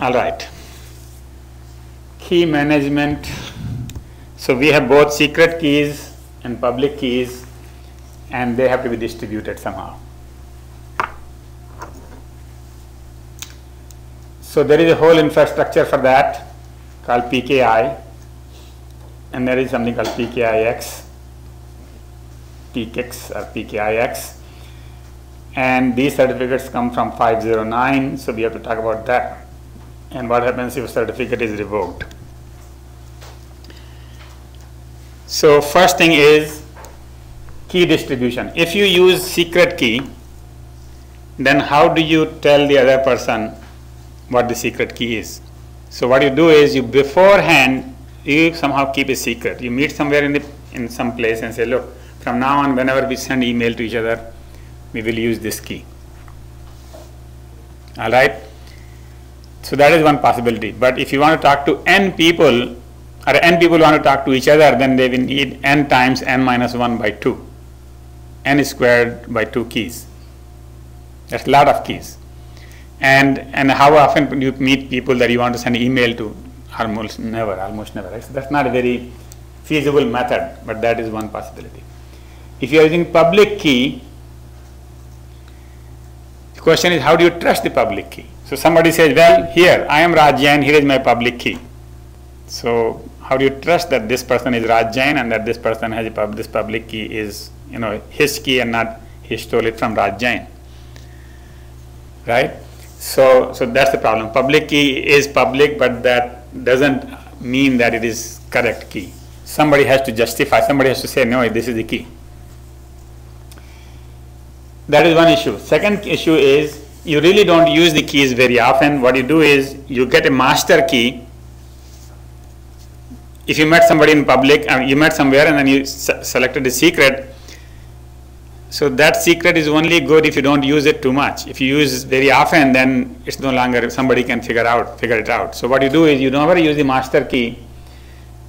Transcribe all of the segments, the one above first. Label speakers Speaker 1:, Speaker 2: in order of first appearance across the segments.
Speaker 1: All right. Key management. So we have both secret keys and public keys, and they have to be distributed somehow. So there is a whole infrastructure for that called PKI, and there is something called PKIX, PKIX or PKIX, and these certificates come from 509, so we have to talk about that. And what happens if a certificate is revoked? So first thing is key distribution. If you use secret key, then how do you tell the other person what the secret key is? So what you do is you beforehand you somehow keep a secret. You meet somewhere in some place and say, look, from now on whenever we send email to each other, we will use this key. All right. So that is one possibility. But if you want to talk to n people, or n people want to talk to each other, then they will need n times n minus 1 by 2. N squared by 2 keys. That's a lot of keys. And how often do you meet people that you want to send email to? Almost never, right? So that's not a very feasible method, but that is one possibility. If you are using public key, the question is how do you trust the public key? So somebody says, well, here, I am Raj Jain, here is my public key. So how do you trust that this person is Raj Jain and that this person has this public key is, his key and not he stole it from Raj Jain, right? So that's the problem. Public key is public, but that doesn't mean that it is correct key. Somebody has to justify, somebody has to say, no, this is the key. That is one issue. Second issue is you really don't use the keys very often. What you do is you get a master key. If you met somebody in public, you met somewhere and then you selected a secret, so that secret is only good if you don't use it too much. If you use it very often, then it's no longer, somebody can figure it out. So what you do is you never use the master key,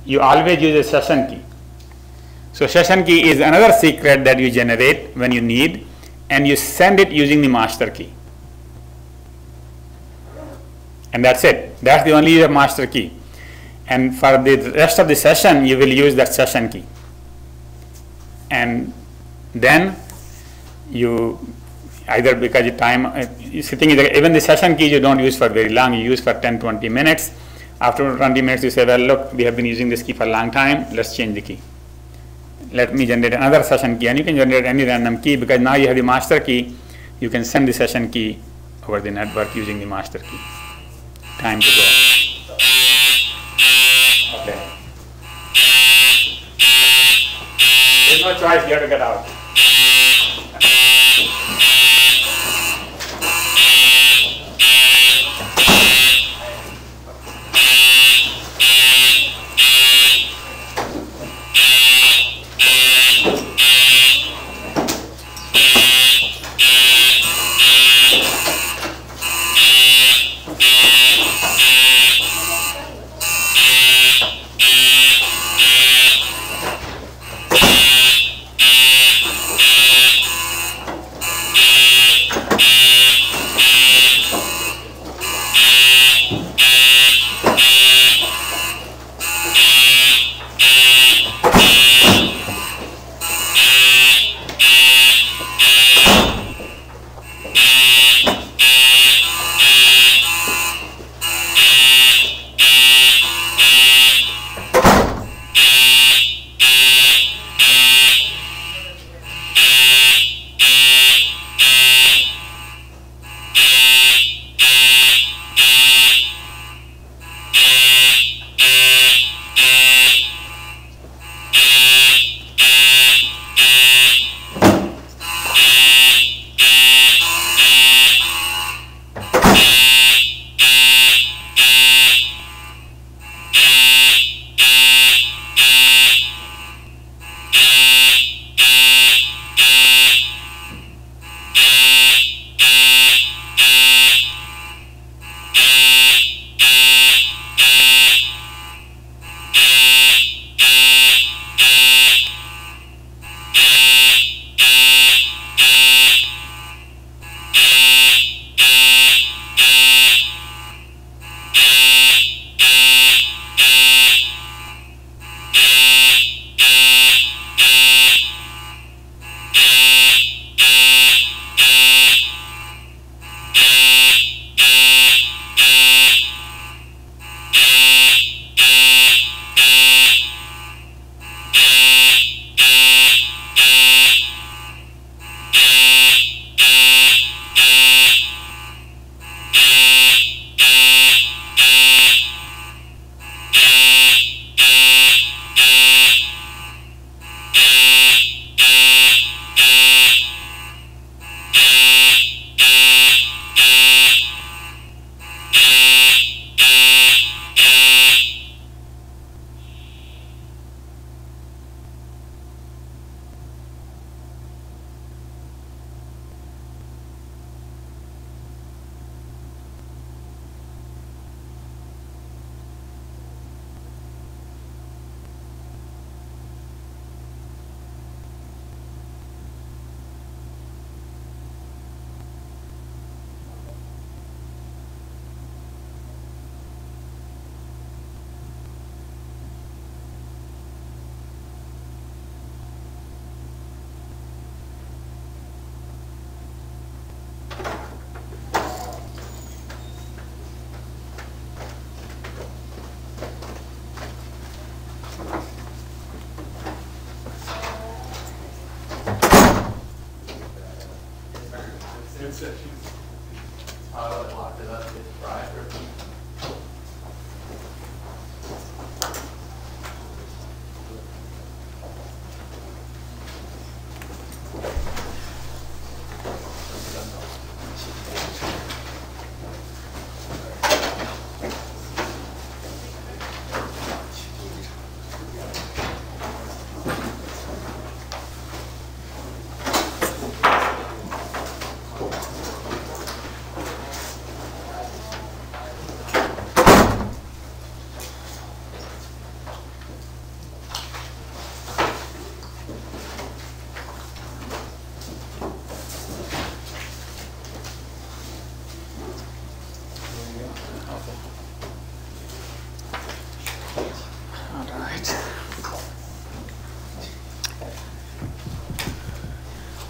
Speaker 1: you always use a session key. So session key is another secret that you generate when you need, and you send it using the master key. And that's it. That's the only master key. And for the rest of the session, you will use that session key. And then you either because the time you're sitting, even the session key you don't use for very long, you use for 10-20 minutes. After 20 minutes, you say, well, look, we have been using this key for a long time, let's change the key. Let me generate another session key, and you can generate any random key because now you have the master key, you can send the session key over the network using the master key. Time to go. Okay. There's no choice, you have to get out.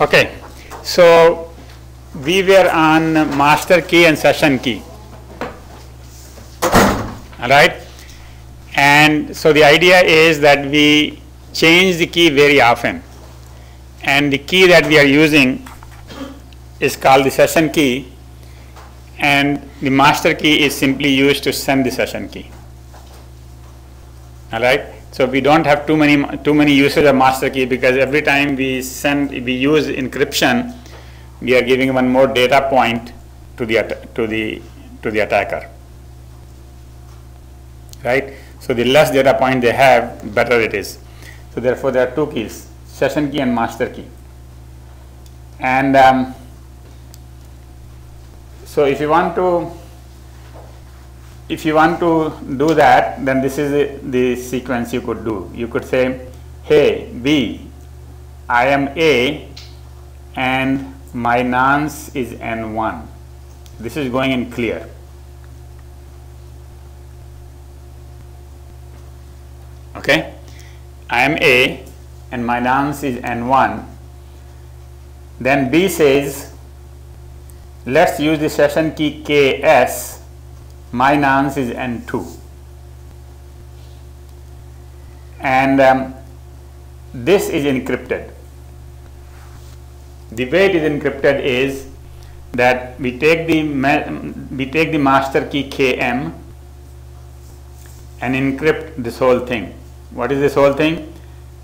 Speaker 1: Okay, so we were on master key and session key. All right, and so the idea is that we change the key very often, and the key that we are using is called the session key, and the master key is simply used to send the session key. All right, so we don't have too many uses of master key, because every time we use encryption, we are giving one more data point to the attacker. Right, so the less data point they have, better it is. So therefore there are two keys, session key and master key. And so if you want to do that, then this is the sequence you could do. You could say, hey B, I am A and my nonce is N1. This is going in clear. Okay, I am A and my nonce is N1. Then B says, let's use the session key KS, my nonce is N2. And this is encrypted. The way it is encrypted is that we take the master key KM and encrypt this whole thing. What is this whole thing?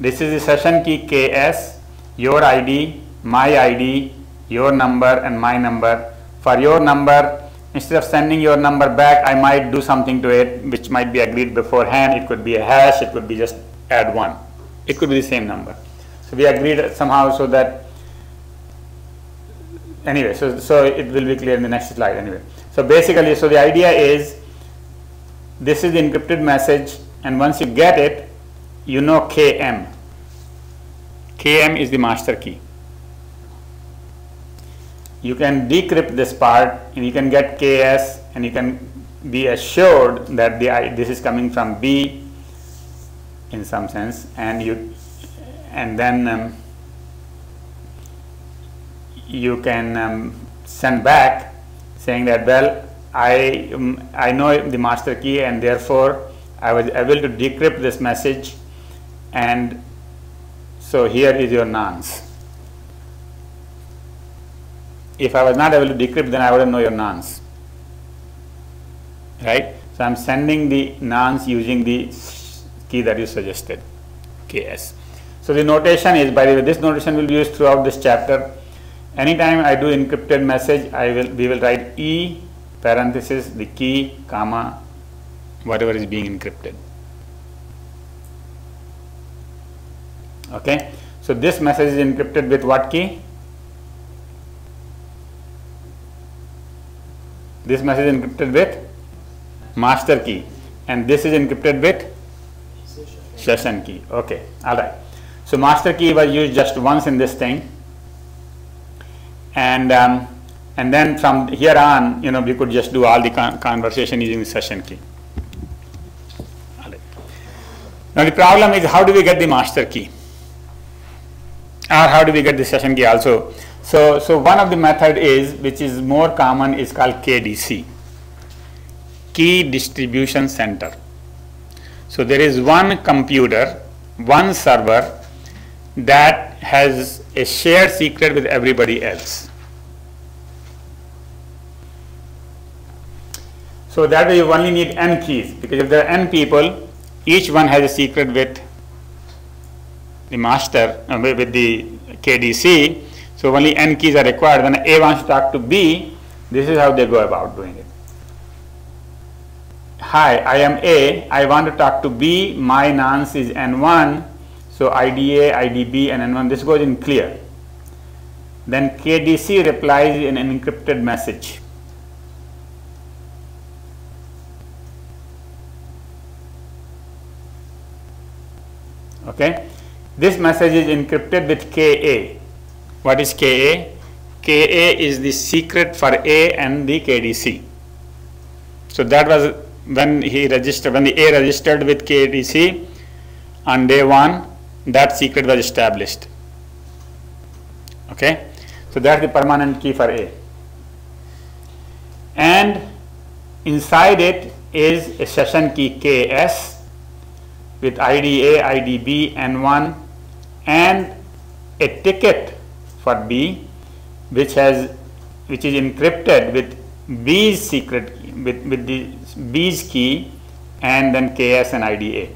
Speaker 1: This is the session key KS, your ID, my ID, your number and my number. For your number, instead of sending your number back, I might do something to it which might be agreed beforehand. It could be a hash, it could be just add 1. It could be the same number. So we agreed somehow so that, anyway, so it will be clear in the next slide anyway. So basically, so the idea is, this is the encrypted message, and once you get it, you know KM. KM is the master key. You can decrypt this part and you can get KS, and you can be assured that this is coming from B in some sense, and then you can send back saying that, well, I know the master key and therefore I was able to decrypt this message, and so here is your nonce. If I was not able to decrypt, then I wouldn't know your nonce. Right? So I'm sending the nonce using the key that you suggested, KS. So the notation is, by the way, this notation will be used throughout this chapter. Anytime I do encrypted message, we will write E parenthesis the key, comma, whatever is being encrypted. Okay, so this message is encrypted with what key? This message is encrypted with master key, and this is encrypted with session key. Okay, all right. So master key was used just once in this thing, and then from here on, we could just do all the conversation using the session key. All right. Now the problem is, how do we get the master key, or how do we get the session key also? So one of the method is, which is more common, is called KDC, Key Distribution Center. So there is one computer, one server that has a shared secret with everybody else. So that way you only need n keys, because if there are n people, each one has a secret with the master, with the KDC. So only n keys are required. When A wants to talk to B, this is how they go about doing it. Hi, I am A, I want to talk to B, my nonce is N1, so ID A, ID B and N1, this goes in clear. Then KDC replies in an encrypted message. Okay, this message is encrypted with KA. What is KA? KA is the secret for A and the KDC. So that was when the A registered with KDC on day 1, that secret was established. Okay, so that's the permanent key for A. And inside it is a session key KS with ID A, ID B, N1, and a ticket for B, which is encrypted with B's secret key, with the B's key, and then KS and IDA.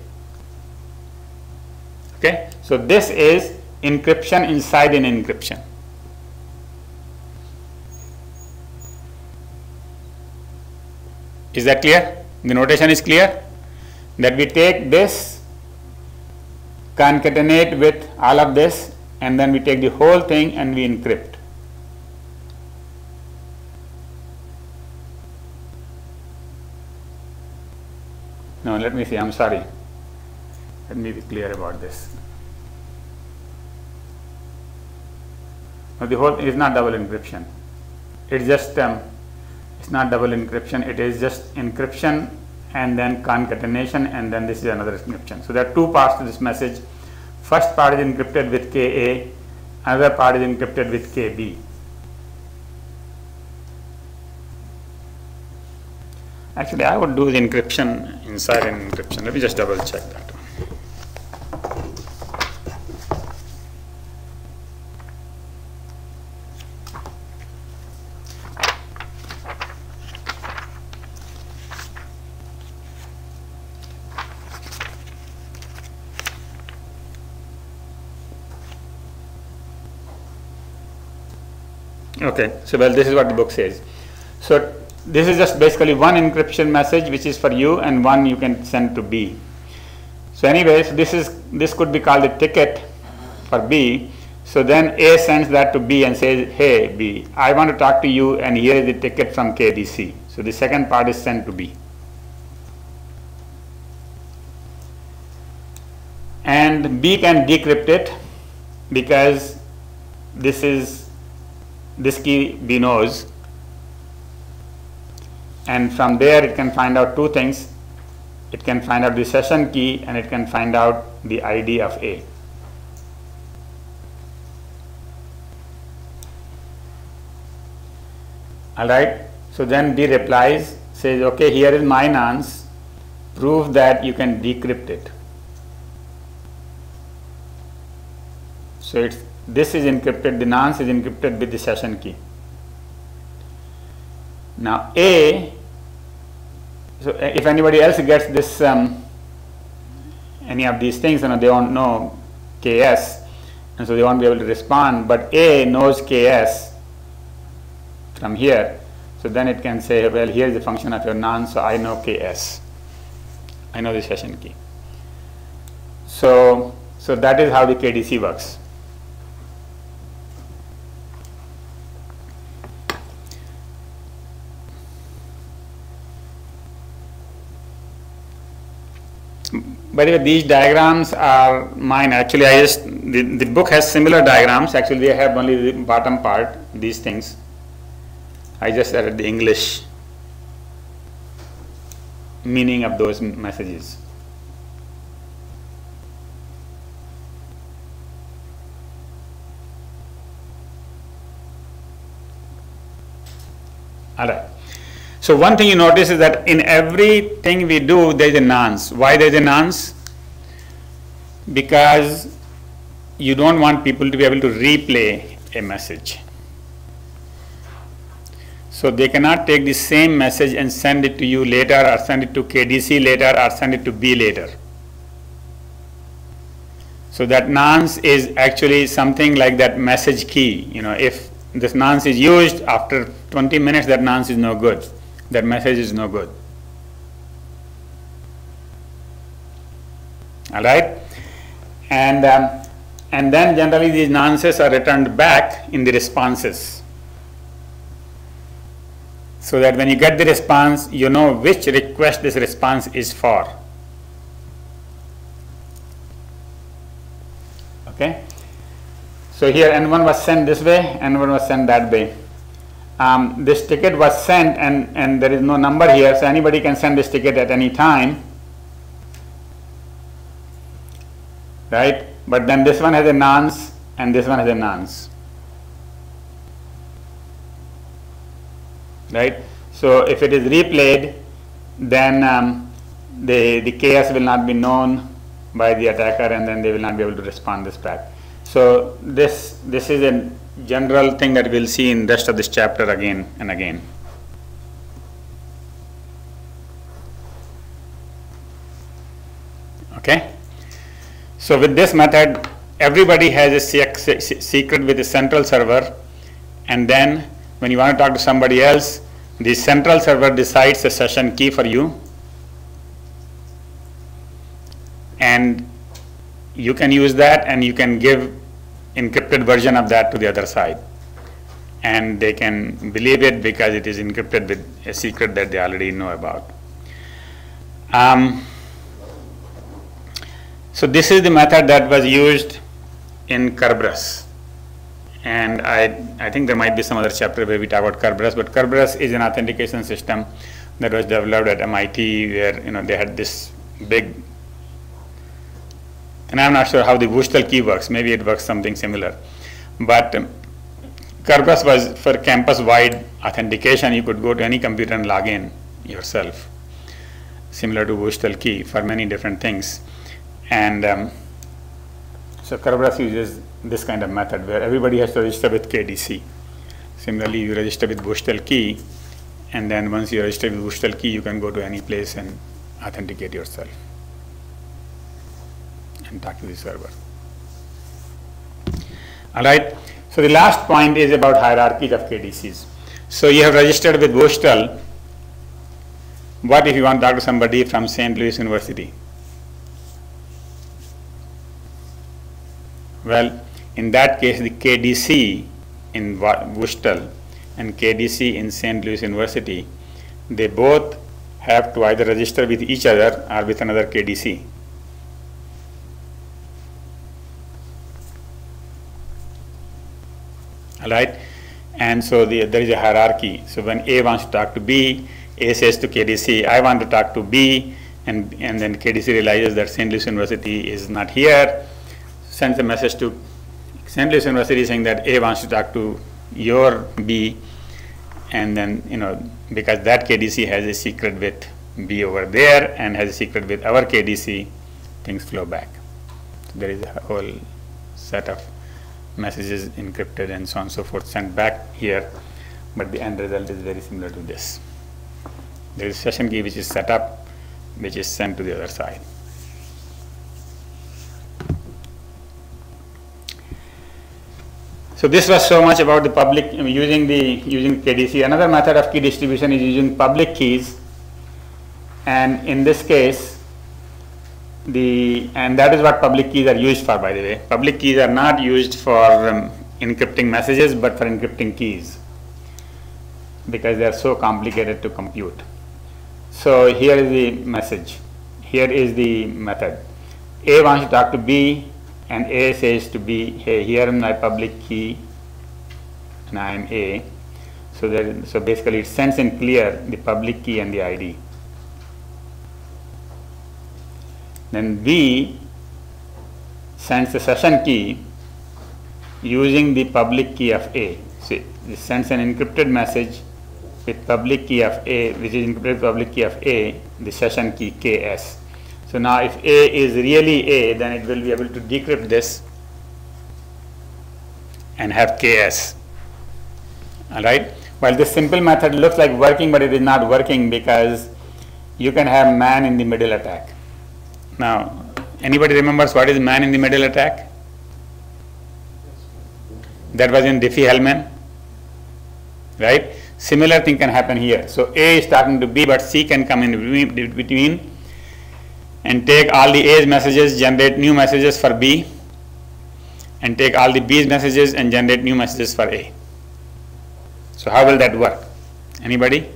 Speaker 1: Okay, so this is encryption inside an encryption. Is that clear? The notation is clear? That we take this, concatenate with all of this, and then we take the whole thing and we encrypt. No, let me see, I'm sorry. Let me be clear about this. Now the whole thing is not double encryption. It's just, it's not double encryption, it is just encryption and then concatenation, and then this is another encryption. So there are two parts to this message. First part is encrypted with KA, another part is encrypted with KB. Actually, I would do the encryption inside an encryption. Let me just double check that one. Okay, so well, this is what the book says. So this is just basically one encryption message which is for you, and one you can send to B. So anyways, this could be called the ticket for B. So then A sends that to B and says, hey B, I want to talk to you, and here is the ticket from KDC. So the second part is sent to B. And B can decrypt it because this key B knows, and from there it can find out two things. It can find out the session key, and it can find out the ID of A. Alright, so then B replies, says, okay, here is my nonce, prove that you can decrypt it. So this is encrypted, the nonce is encrypted with the session key. Now A, so if anybody else gets this, any of these things, they don't know KS, and so they won't be able to respond, but A knows KS from here, so then it can say, well, here is the function of your nonce, so I know KS, I know the session key. So that is how the KDC works. By the way, these diagrams are mine. Actually, the book has similar diagrams. Actually, they have only the bottom part, these things. I just added the English meaning of those messages. All right. So one thing you notice is that in everything we do, there is a nonce. Why there is a nonce? Because you don't want people to be able to replay a message. So they cannot take the same message and send it to you later, or send it to KDC later, or send it to B later. So that nonce is actually something like that message key. If this nonce is used, after 20 minutes that nonce is no good. That message is no good. All right, and then generally these nonces are returned back in the responses, so that when you get the response, you know which request this response is for. Okay, so here N1 was sent this way, N1 was sent that way. This ticket was sent, and there is no number here, so anybody can send this ticket at any time, right? But then this one has a nonce and this one has a nonce. right? So if it is replayed, then the KS will not be known by the attacker, and then they will not be able to respond this back. So this is a general thing that we'll see in rest of this chapter again and again. Okay. So with this method, everybody has a secret with a central server, and then when you want to talk to somebody else, the central server decides the session key for you, and you can use that, and you can give encrypted version of that to the other side, and they can believe it because it is encrypted with a secret that they already know about. So this is the method that was used in Kerberos, and I think there might be some other chapter where we talk about Kerberos, but Kerberos is an authentication system that was developed at MIT, where they had this big, and I'm not sure how the Wushtel key works. Maybe it works something similar, but Kerberos was for campus-wide authentication. You could go to any computer and log in yourself, similar to Wushtel key for many different things. And so Kerberos uses this kind of method where everybody has to register with KDC. Similarly, you register with Wushtel key, and then once you register with Wushtel key, you can go to any place and authenticate yourself and talk to the server. All right. So the last point is about hierarchies of KDCs. So you have registered with Wushtel. What if you want to talk to somebody from St. Louis University? Well, in that case, the KDC in Wushtel and KDC in St. Louis University, they both have to either register with each other or with another KDC. All right, and so there is a hierarchy. So when A wants to talk to B, A says to KDC, I want to talk to B, and then KDC realizes that St. Louis University is not here, sends a message to St. Louis University saying that A wants to talk to your B, and then because that KDC has a secret with B over there and has a secret with our KDC, things flow back. So there is a whole set of messages encrypted and so on and so forth sent back here, but the end result is very similar to this. There is a session key which is set up, which is sent to the other side. So this was so much about the public using KDC. Another method of key distribution is using public keys, and in this case, and that is what public keys are used for, by the way. Public keys are not used for encrypting messages, but for encrypting keys, because they are so complicated to compute. So here is the message. Here is the method. A wants to talk to B, and A says to B, hey, here is my public key, and I am A. So basically it sends in clear the public key and the ID. Then B sends the session key using the public key of A. So it sends an encrypted message with public key of A, which is encrypted public key of A, the session key KS. So now if A is really A, then it will be able to decrypt this and have KS. All right. Well, this simple method looks like working, but it is not working because you can have man in the middle attack. Now, anybody remembers what is man in the middle attack? That was in Diffie-Hellman, right? Similar thing can happen here. So A is talking to B, but C can come in between and take all the A's messages, generate new messages for B, and take all the B's messages and generate new messages for A. So how will that work? Anybody?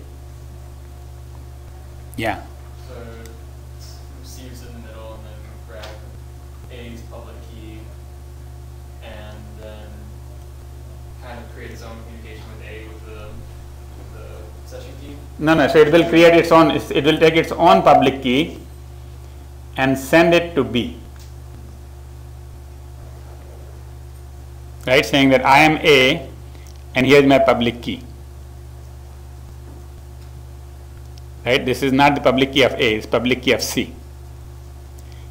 Speaker 1: Yeah.
Speaker 2: So receives in the middle and then grab A's public key and then kind of create its own communication with A with the session key?
Speaker 1: No. So it will create its own, it will take its own public key and send it to B. Right, saying that I am A and here is my public key. right? This is not the public key of A, it's public key of C.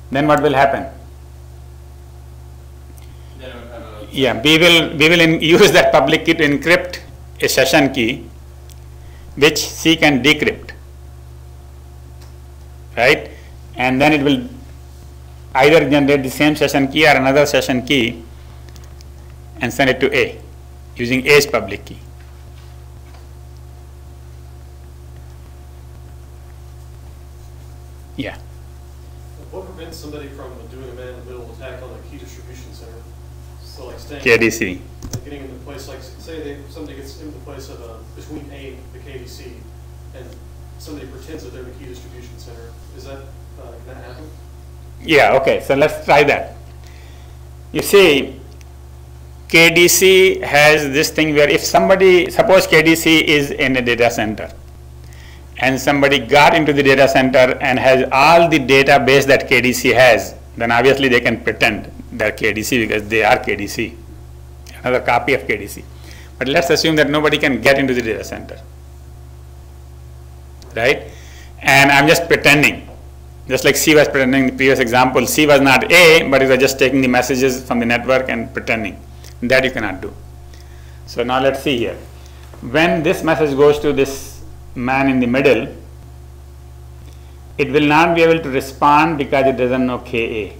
Speaker 1: Then what will happen?
Speaker 2: Then it would have a
Speaker 1: Yeah, we will use that public key to encrypt a session key which C can decrypt, right? And then it will either generate the same session key or another session key and send it to A using A's public key. Yeah.
Speaker 3: What prevents somebody from doing a man-in-the-middle attack on a key distribution center? So like staying,
Speaker 1: KDC.
Speaker 3: like getting into place, like say somebody gets into the place of between A and the KDC, and somebody pretends that they're the key distribution center. Is that can that happen?
Speaker 1: Yeah, okay, so let's try that. You see, KDC has this thing where if somebody, suppose KDC is in a data center and somebody got into the data center and has all the database that KDC has, then obviously they can pretend they're KDC because they are KDC, another copy of KDC. But let's assume that nobody can get into the data center, right? And I'm just pretending. Just like C was pretending in the previous example, C was not A, but it was just taking the messages from the network and pretending. That you cannot do. So now let's see here. When this message goes to this man in the middle, it will not be able to respond because it doesn't know KA.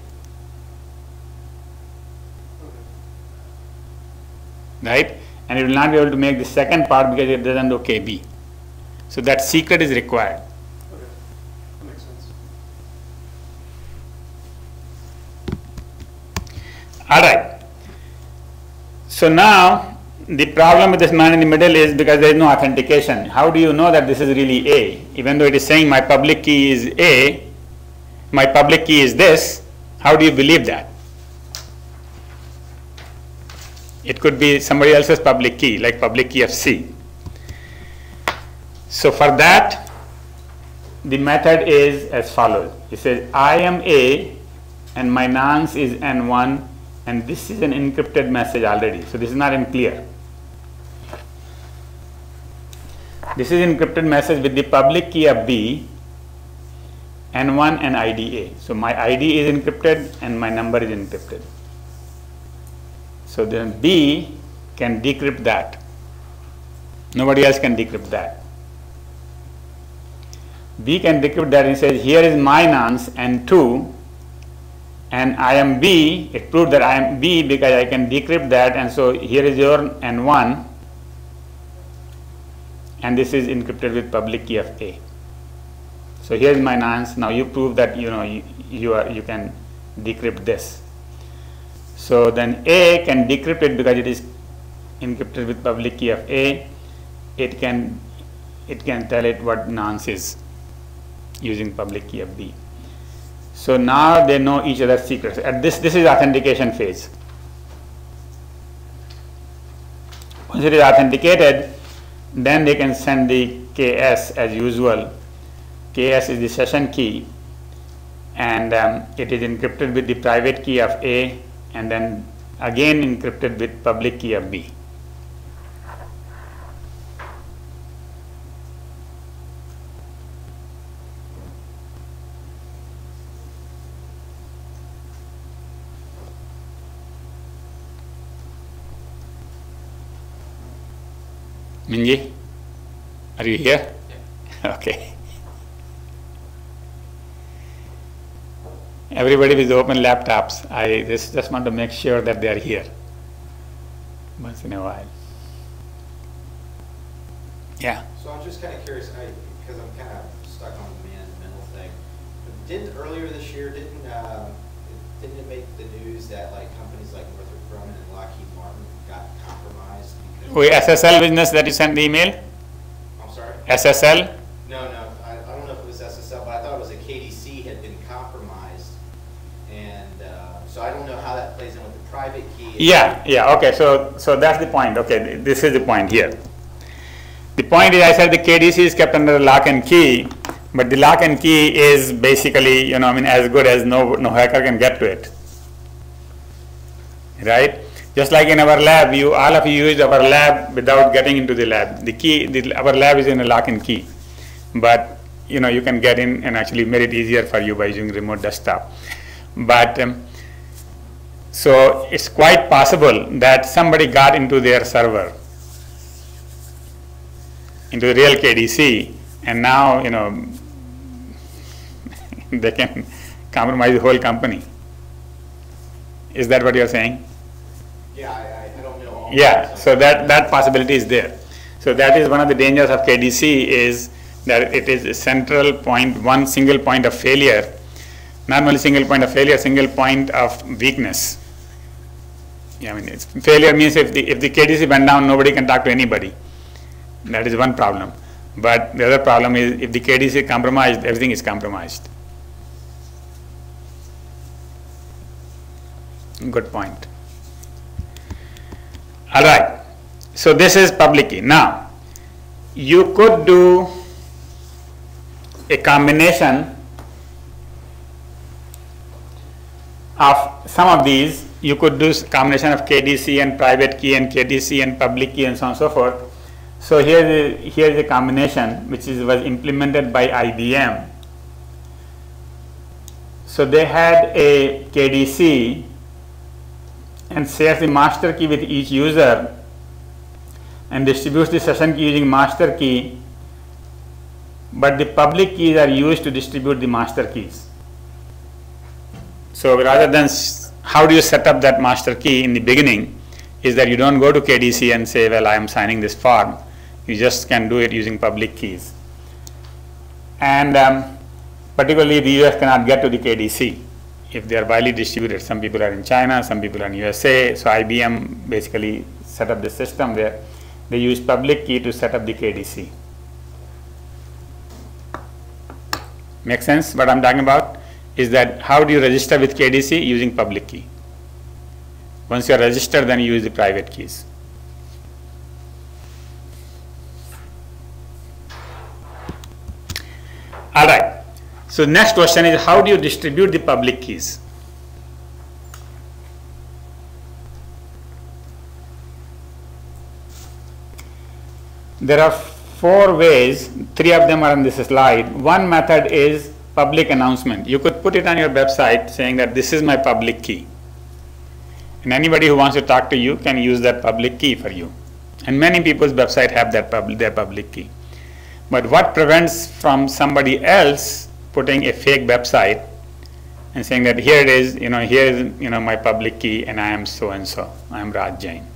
Speaker 1: Right? And it will not be able to make the second part because it doesn't know KB. So that secret is required. All right. So now the problem with this man in the middle is because there is no authentication. How do you know that this is really A? Even though it is saying my public key is A, my public key is this, how do you believe that? It could be somebody else's public key, like public key of C. So for that, the method is as follows. It says I am A and my nonce is N1. And this is an encrypted message already, so this is not in clear. This is encrypted message with the public key of B, N1 and IDA. So my ID is encrypted and my number is encrypted. So then B can decrypt that. Nobody else can decrypt that. B can decrypt that and says here is my nonce N2. And I am B, it proved that I am B because I can decrypt that, and so here is your N1 and this is encrypted with public key of A. So here is my nonce. Now you prove that you can decrypt this. So then A can decrypt it because it is encrypted with public key of A. It can tell it what nonce is using public key of B. So now they know each other's secrets. At this is authentication phase. Once it is authenticated, then they can send the KS as usual. KS is the session key, and it is encrypted with the private key of A, and then again encrypted with public key of B. Minji, are you here? Yeah. Okay. Everybody with open laptops, I just want to make sure that they are here once in a while. Yeah.
Speaker 4: So I'm just kind of curious, because I'm kind of stuck on the man-in-the-middle thing. Didn't earlier this year, didn't it make the news that like companies like Northrop Grumman and Lockheed Martin got compromised?
Speaker 1: Wait, SSL business that you sent the email?
Speaker 4: I'm sorry?
Speaker 1: SSL?
Speaker 4: No, I don't know if it was SSL, but I thought it was a KDC had been compromised, and so I don't know how that plays in with the private key.
Speaker 1: Yeah, okay, so that's the point. Okay, this is the point here. The point is, I said the KDC is kept under lock and key, but the lock and key is basically, as good as no hacker can get to it, right? Just like in our lab, all of you used our lab without getting into the lab. Our lab is in a lock and key, but you can get in and actually made it easier for you by using remote desktop. But so it's quite possible that somebody got into their server, into the real KDC, and now they can compromise the whole company. Is that what you're saying?
Speaker 4: Yeah, I don't know all
Speaker 1: Yeah,
Speaker 4: that.
Speaker 1: so that possibility is there. So that is one of the dangers of KDC, is that it is a central point, one single point of failure. Not only single point of failure, single point of weakness. Yeah, I mean, failure means if the KDC went down, nobody can talk to anybody. That is one problem. But the other problem is if the KDC is compromised, everything is compromised. Good point. All right. So this is public key. Now, you could do a combination of some of these. You could do combination of KDC and private key and KDC and public key and so on and so forth. So here is a combination which was implemented by IBM. So they had a KDC and shares the master key with each user and distributes the session key using master key, but the public keys are used to distribute the master keys. So rather than how do you set up that master key in the beginning, is that you don't go to KDC and say, well, I am signing this form. You just can do it using public keys. And particularly the US cannot get to the KDC if they are widely distributed. Some people are in China, some people are in USA. So IBM basically set up the system where they use public key to set up the KDC. Make sense what I'm talking about? Is that how do you register with KDC? Using public key. Once you are registered, then you use the private keys. All right. So next question is, how do you distribute the public keys? There are 4 ways, 3 of them are on this slide. One method is public announcement. You could put it on your website saying that this is my public key. And anybody who wants to talk to you can use that public key for you. And many people's website have that their public key. But what prevents from somebody else putting a fake website and saying that here it is, here is my public key and I am so and so, I am Raj Jain.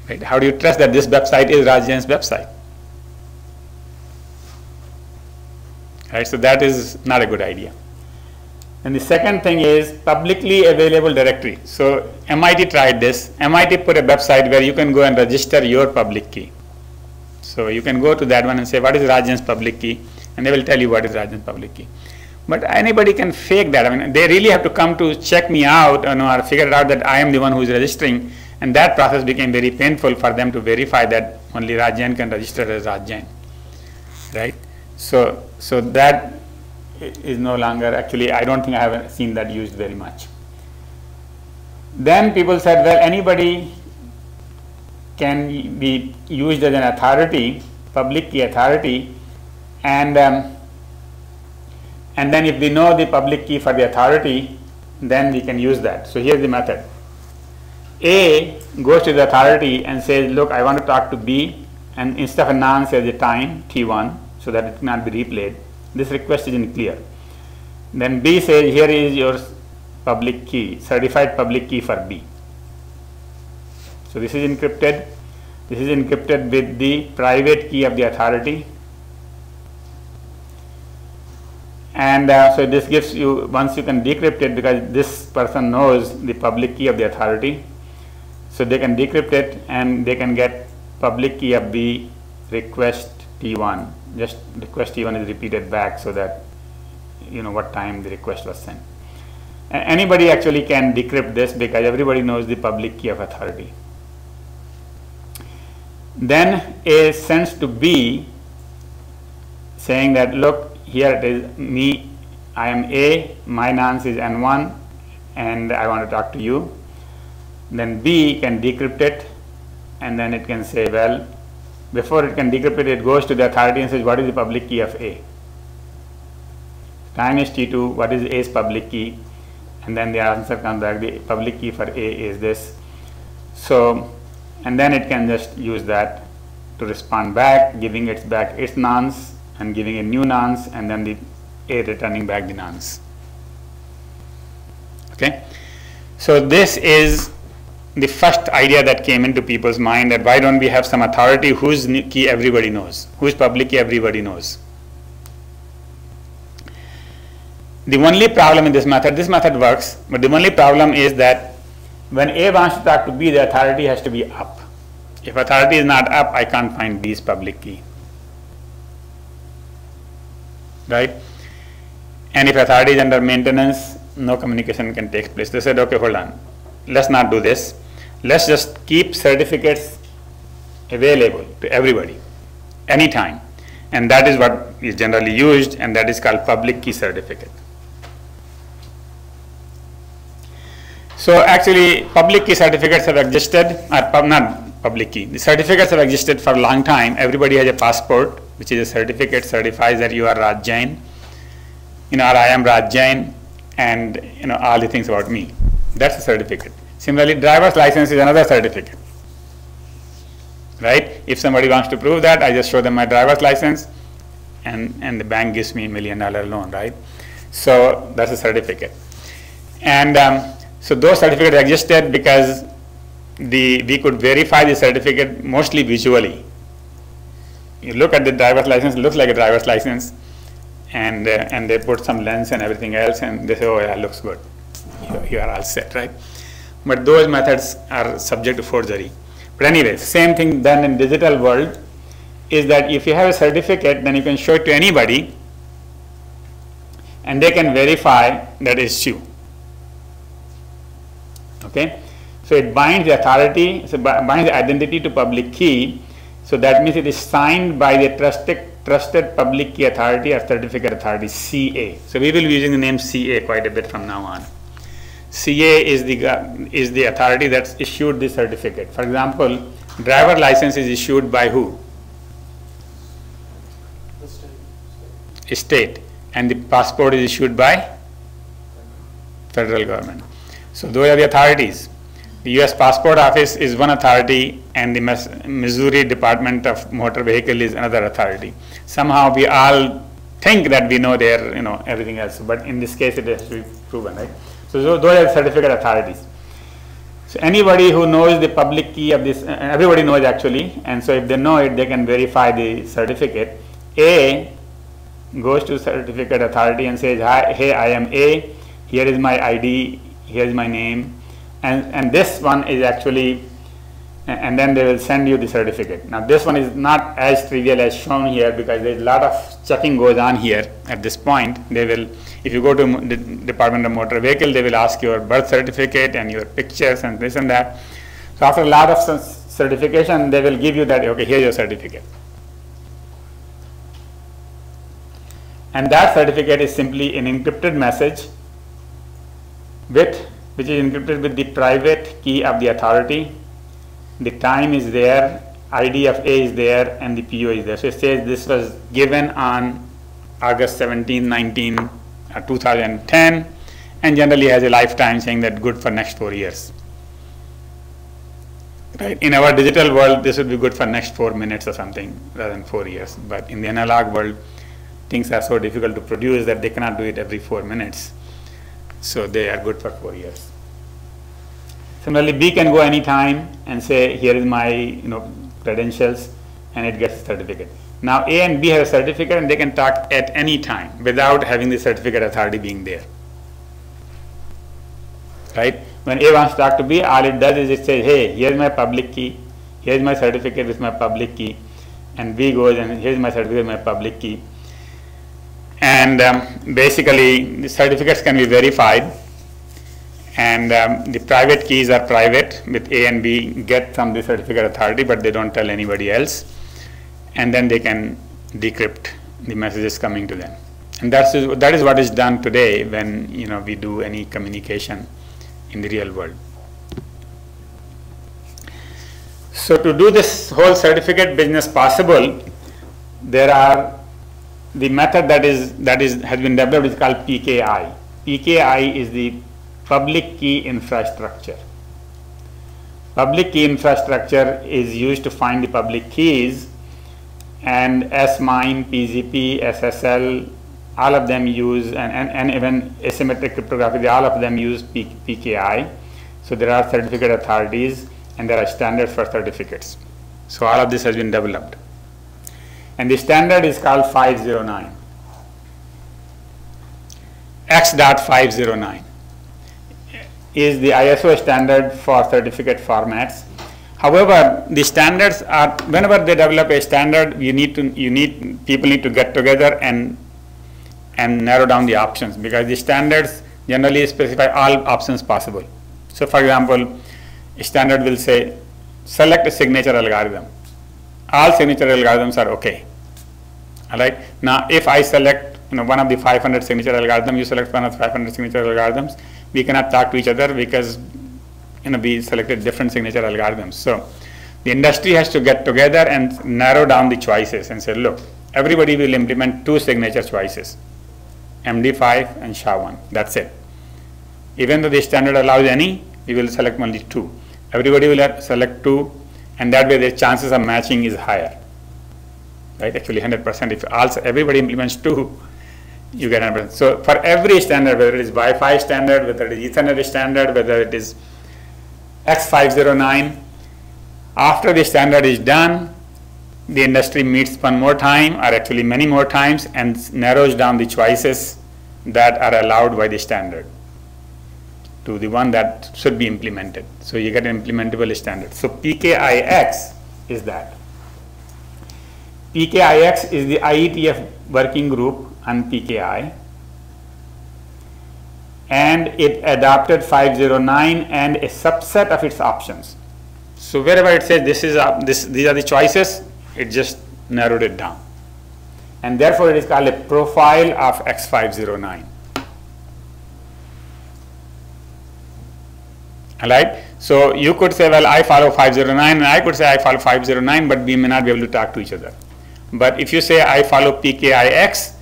Speaker 1: Right? How do you trust that this website is Raj Jain's website? Right? So that is not a good idea. And the second thing is publicly available directory. So MIT tried this. MIT put a website where you can go and register your public key. So you can go to that one and say, what is Raj Jain's public key? And they will tell you what is Raj Jain's public key. But anybody can fake that. I mean, they really have to come to check me out or figure out that I am the one who is registering. And that process became very painful for them to verify that only Raj Jain can register as Raj Jain. Right? So that is no longer, actually, I don't think I have seen that used very much. Then people said, well, anybody can be used as an authority, public key authority, and then if we know the public key for the authority, then we can use that. So here's the method. A goes to the authority and says, look, I want to talk to B, and instead of a non says the time, T1, so that it cannot be replayed. This request isn't clear. Then B says, here is your public key, certified public key for B. So this is encrypted. This is encrypted with the private key of the authority. And so this gives you, once you can decrypt it, because this person knows the public key of the authority, so they can decrypt it and they can get public key of B, request T1. Just request T1 is repeated back so that what time the request was sent. And anybody actually can decrypt this because everybody knows the public key of authority. Then A sends to B saying that, look, here it is me, I am A, my nonce is N1 and I want to talk to you. Then B can decrypt it and then it can say, well, before it can decrypt it, it goes to the authority and says, what is the public key of A? Time is T2, what is A's public key? And then the answer comes back, the public key for A is this. So, and then it can just use that to respond back, giving it back its nonce and giving a new nonce, and then the A returning back the nonce. Okay? So this is the first idea that came into people's mind, that why don't we have some authority whose key everybody knows, whose public key everybody knows. The only problem in this method works, but the only problem is that when A wants to talk to B, the authority has to be up. If authority is not up, I can't find B's public key. Right? And if authority is under maintenance, no communication can take place. They said, okay, hold on, let's not do this. Let's just keep certificates available to everybody, anytime. And that is what is generally used, and that is called public key certificate. So actually, public key certificates have existed, or not public key, the certificates have existed for a long time. Everybody has a passport, which is a certificate, certifies that you are Raj Jain, or I am Raj Jain, and all the things about me. That's a certificate. Similarly, driver's license is another certificate, right? If somebody wants to prove that, I just show them my driver's license, and the bank gives me $1 million loan, right? So that's a certificate. And so those certificates existed because we could verify the certificate mostly visually. You look at the driver's license, it looks like a driver's license, and they put some lens and everything else, and they say, oh yeah, it looks good. You are all set, right? But those methods are subject to forgery. But anyway, same thing done in digital world is that if you have a certificate, then you can show it to anybody, and they can verify that it's you. Okay? So it binds the authority, so binds the identity to public key. So that means it is signed by the trusted public key authority or certificate authority, CA. So we will be using the name CA quite a bit from now on. CA is the authority that's issued the certificate. For example, driver license is issued by who? The state. And the passport is issued by federal government. So those are the authorities. The US Passport Office is one authority, and the Missouri Department of Motor Vehicle is another authority. Somehow we all think that we know their, everything else, but in this case it has to be proven, right? So those are certificate authorities. So anybody who knows the public key of this, everybody knows actually, and so if they know it, they can verify the certificate. A goes to certificate authority and says, hi, hey, I am A, here is my ID, here is my name, and this one is actually, and then they will send you the certificate. Now this one is not as trivial as shown here, because there is a lot of checking goes on here at this point. They will, if you go to the Department of Motor Vehicle, they will ask your birth certificate and your pictures and this and that. So after a lot of certification, they will give you that, okay, here's your certificate. And that certificate is simply an encrypted message which is encrypted with the private key of the authority. The time is there, ID of A is there, and the PO is there. So it says this was given on August 17, 2010, and generally has a lifetime, saying that good for next 4 years. Right? In our digital world, this would be good for next 4 minutes or something rather than 4 years. But in the analog world, things are so difficult to produce that they cannot do it every 4 minutes. So they are good for 4 years. Similarly, B can go anytime and say, here is my credentials, and it gets a certificate. Now A and B have a certificate, and they can talk at any time without having the certificate authority being there. Right? When A wants to talk to B, all it does is it says, hey, here's my public key, here's my certificate with my public key, and B goes and here's my certificate with my public key. And basically the certificates can be verified, and the private keys are private, with A and B get from the certificate authority, but they don't tell anybody else, and then they can decrypt the messages coming to them. And that is what is done today when we do any communication in the real world. So to do this whole certificate business possible, there are the method that has been developed is called PKI. PKI is the public key infrastructure. Public key infrastructure is used to find the public keys, and S-MIME, PGP, SSL, all of them use, and even asymmetric cryptography, all of them use PKI. So there are certificate authorities and there are standards for certificates. So all of this has been developed. And the standard is called 509. X.509 is the ISO standard for certificate formats. However, the standards are, whenever they develop a standard, people need to get together and narrow down the options, because the standards generally specify all options possible. So for example, a standard will say select a signature algorithm. All signature algorithms are okay. All right. Now, if I select one of the 500 signature algorithms, you select one of the 500 signature algorithms, we cannot talk to each other because we selected different signature algorithms. So the industry has to get together and narrow down the choices and say, look, everybody will implement 2 signature choices, MD5 and SHA-1. That's it. Even though the standard allows any, we will select only 2. Everybody will select 2, and that way the chances of matching is higher. Right? Actually 100%. If everybody implements 2, you get 100%. So for every standard, whether it is Wi-Fi standard, whether it is Ethernet standard, whether it is X509, after the standard is done, the industry meets one more time, or actually many more times, and narrows down the choices that are allowed by the standard to the one that should be implemented. So you get an implementable standard. So PKIX is that. PKIX is the IETF working group on PKI, and it adopted 509 and a subset of its options. So wherever it says these are the choices, it just narrowed it down, and therefore it is called a profile of X509. Alright, so you could say, well, I follow 509, and I could say I follow 509, but we may not be able to talk to each other. But if you say I follow PKIX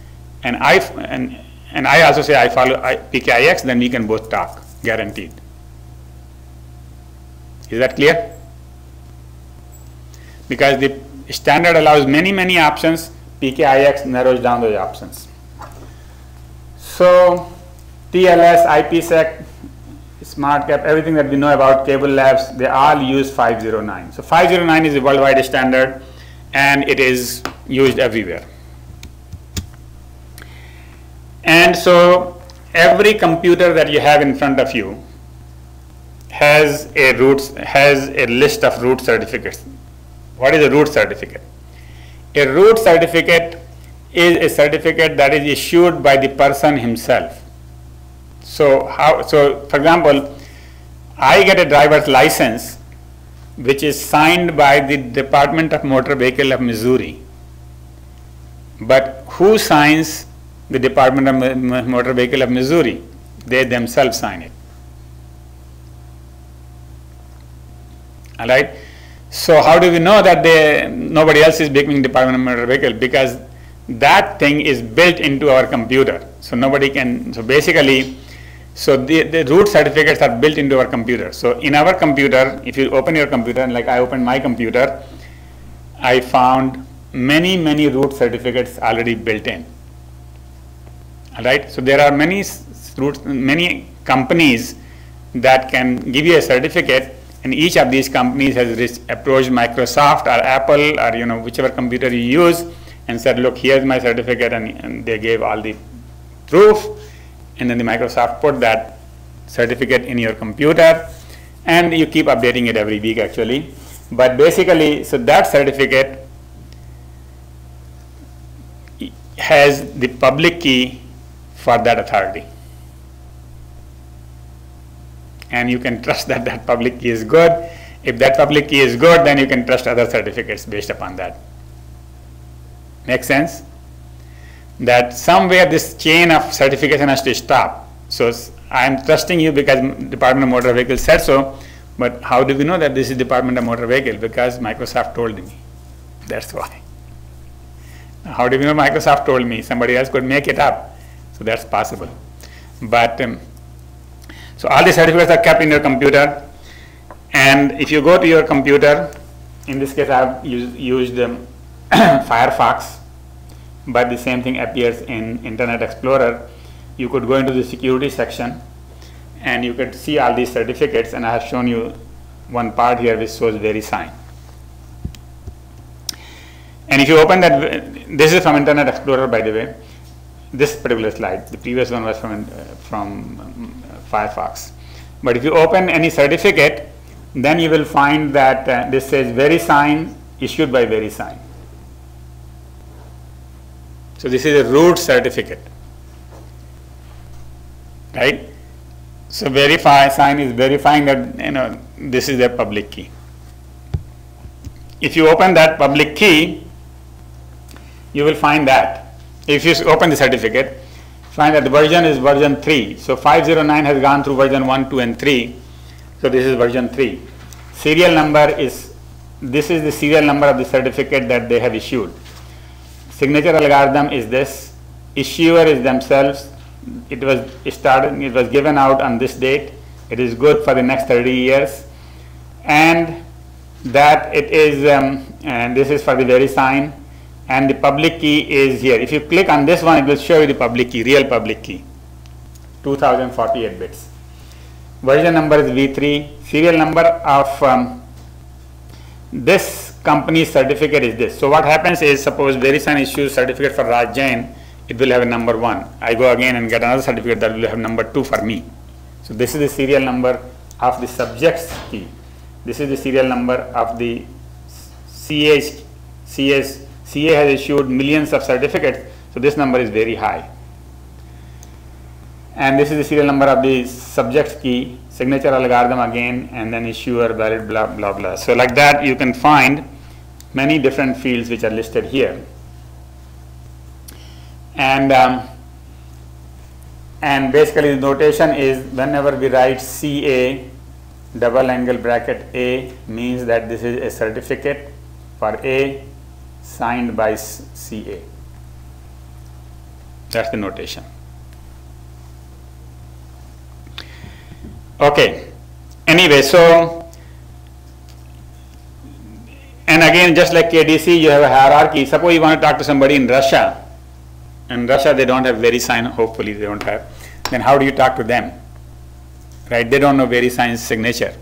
Speaker 1: and I also say I follow PKIX, then we can both talk, guaranteed. Is that clear? Because the standard allows many options, PKIX narrows down those options. So TLS, IPsec, SmartCap, everything that we know about cable labs, they all use 509. So 509 is a worldwide standard, and it is used everywhere. And so every computer that you have in front of you has a list of root certificates. What is a root certificate? A root certificate is a certificate that is issued by the person himself. So for example, I get a driver's license which is signed by the Department of Motor Vehicle of Missouri. But who signs the Department of Motor Vehicle of Missouri? They themselves sign it. All right. So how do we know that nobody else is becoming Department of Motor Vehicle? Because that thing is built into our computer. So nobody can. So basically, the root certificates are built into our computer. So in our computer, if you open your computer, and like I opened my computer, I found many root certificates already built in. All right. So there are many companies that can give you a certificate, and each of these companies has approached Microsoft or Apple or whichever computer you use and said, look, here's my certificate, and they gave all the proof, and then the Microsoft put that certificate in your computer, and you keep updating it every week actually. But basically, so that certificate has the public key for that authority, and you can trust that that public key is good. If that public key is good, then you can trust other certificates based upon that. Make sense? That somewhere this chain of certification has to stop. So I am trusting you because Department of Motor Vehicles said so, But how do we know that this is Department of Motor Vehicle? Because Microsoft told me. That's why. How do we know Microsoft told me? Somebody else could make it up. So that's possible. But so all the certificates are kept in your computer. And if you go to your computer, in this case I have used Firefox, but the same thing appears in Internet Explorer. You could go into the security section and you could see all these certificates, and I have shown you one part here which shows VeriSign. And if you open that, this is from Internet Explorer, by the way, this particular slide. The previous one was from Firefox. But if you open any certificate, then you will find that this says VeriSign, issued by VeriSign. So this is a root certificate, right? So VeriSign is verifying that this is a public key. If you open that public key, you will find that if you open the certificate, find that the version is version 3. So 509 has gone through version 1, 2, and 3. So this is version 3. Serial number is, this is the serial number of the certificate that they have issued. Signature algorithm is this. Issuer is themselves. It was given out on this date. It is good for the next 30 years. And that it is, and this is for the VeriSign. And the public key is here. If you click on this one, it will show you the public key, real public key, 2048 bits. Version number is V3. Serial number of this company's certificate is this. So what happens is, suppose VeriSign issues certificate for Raj Jain, it will have a number 1. I go again and get another certificate that will have number 2 for me. So this is the serial number of the subject's key. This is the serial number of the CA has issued millions of certificates, so this number is very high. And this is the serial number of the subject's key, signature algorithm again, and then issuer, valid, blah, blah, blah. So like that, you can find many different fields which are listed here. And basically the notation is, whenever we write CA double angle bracket A, means that this is a certificate for A signed by CA. That's the notation. Okay. Anyway, so, and again, just like KDC, you have a hierarchy. Suppose you want to talk to somebody in Russia. In Russia, they don't have VeriSign. Hopefully, they don't have. Then how do you talk to them? Right? They don't know VeriSign's signature.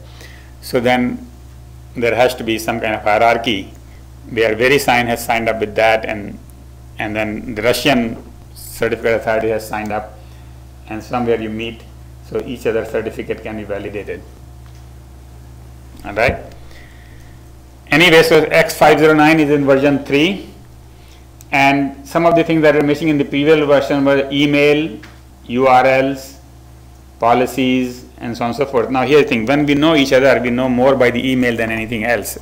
Speaker 1: So then there has to be some kind of hierarchy where VeriSign has signed up with that, and then the Russian certificate authority has signed up, and somewhere you meet, so each other certificate can be validated. All right. Anyway, so X509 is in version 3, and some of the things that are missing in the previous version were email, URLs, policies, and so on and so forth. Now here's the thing: when we know each other, we know more by the email than anything else.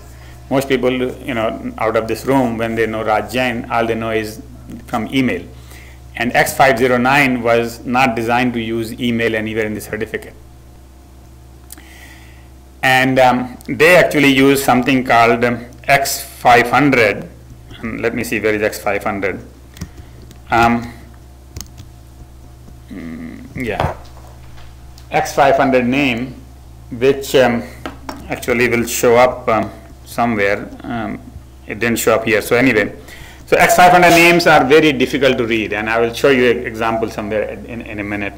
Speaker 1: Most people, out of this room, when they know Raj Jain, all they know is from email. And X509 was not designed to use email anywhere in the certificate. And they actually use something called X500. Let me see, where is X500? Yeah, X500 name, which actually will show up somewhere. It didn't show up here. So anyway, so X500 names are very difficult to read, and I will show you an example somewhere in a minute.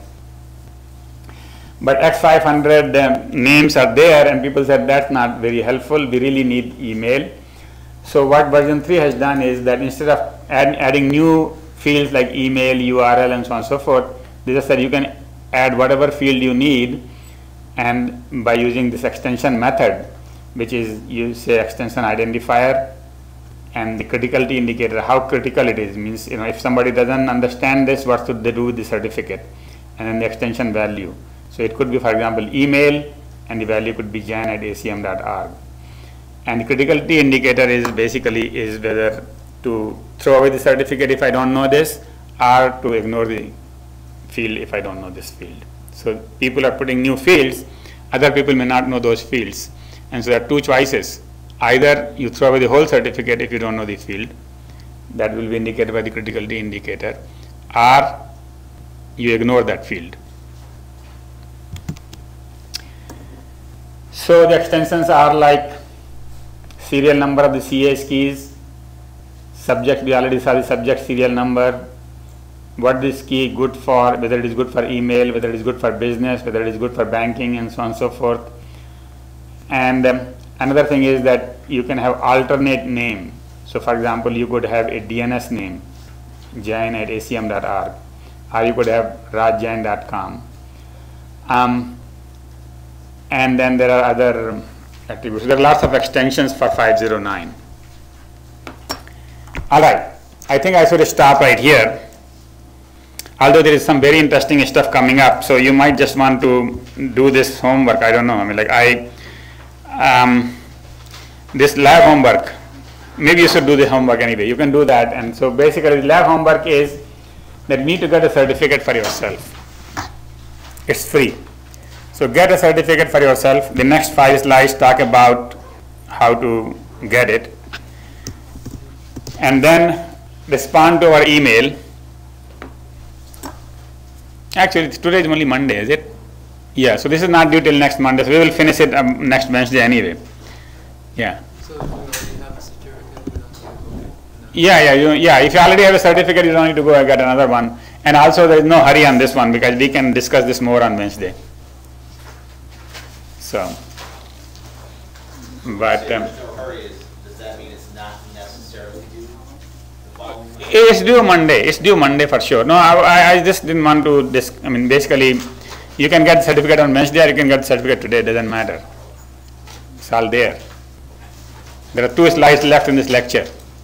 Speaker 1: But X500 names are there, and people said that's not very helpful. We really need email. So what version 3 has done is that instead of adding new fields like email, URL, and so on and so forth, they just said you can add whatever field you need, and by using this extension method, which is, you say extension identifier and the criticality indicator, how critical it is, means if somebody doesn't understand this, what should they do with the certificate, and then the extension value. So it could be, for example, email, and the value could be jain@acm.org. And the criticality indicator is basically whether to throw away the certificate if I don't know this, or to ignore the field if I don't know this field. So people are putting new fields. other people may not know those fields. And so there are two choices. Either you throw away the whole certificate if you don't know the field, that will be indicated by the critical D indicator, or you ignore that field. So the extensions are like serial number of the CAS keys, subject, we already saw the subject serial number, what this key good for, whether it is good for email, whether it is good for business, whether it is good for banking, and so on and so forth. And another thing is that you can have alternate name. So for example, you could have a DNS name, jain@acm.org, or you could have rajjain.com. And then there are other attributes. There are lots of extensions for 509. All right, I think I should stop right here. Although there is some very interesting stuff coming up, so you might just want to do this homework. I don't know. I mean, like this lab homework. Maybe you should do the homework anyway. You can do that. And so basically, the lab homework is that you need to get a certificate for yourself. It's free. So get a certificate for yourself. The next 5 slides talk about how to get it. And then respond to our email. Actually, today is only Monday, is it? Yeah, so this is not due till next Monday. So we will finish it next Wednesday anyway. Yeah.
Speaker 5: So if you already have a certificate, you don't need to go.
Speaker 1: Yeah. If you already have a certificate, you don't need to go and get another one. And also, there is no hurry on this one because we can discuss this more on Wednesday. So, but
Speaker 4: no hurry does that mean it's not necessarily due the following Monday?
Speaker 1: it's due Monday. It's due Monday for sure. No, I just didn't want to. I mean, basically, you can get the certificate on Wednesday, or you can get the certificate today. It doesn't matter. It's all there. There are 2 slides left in this lecture.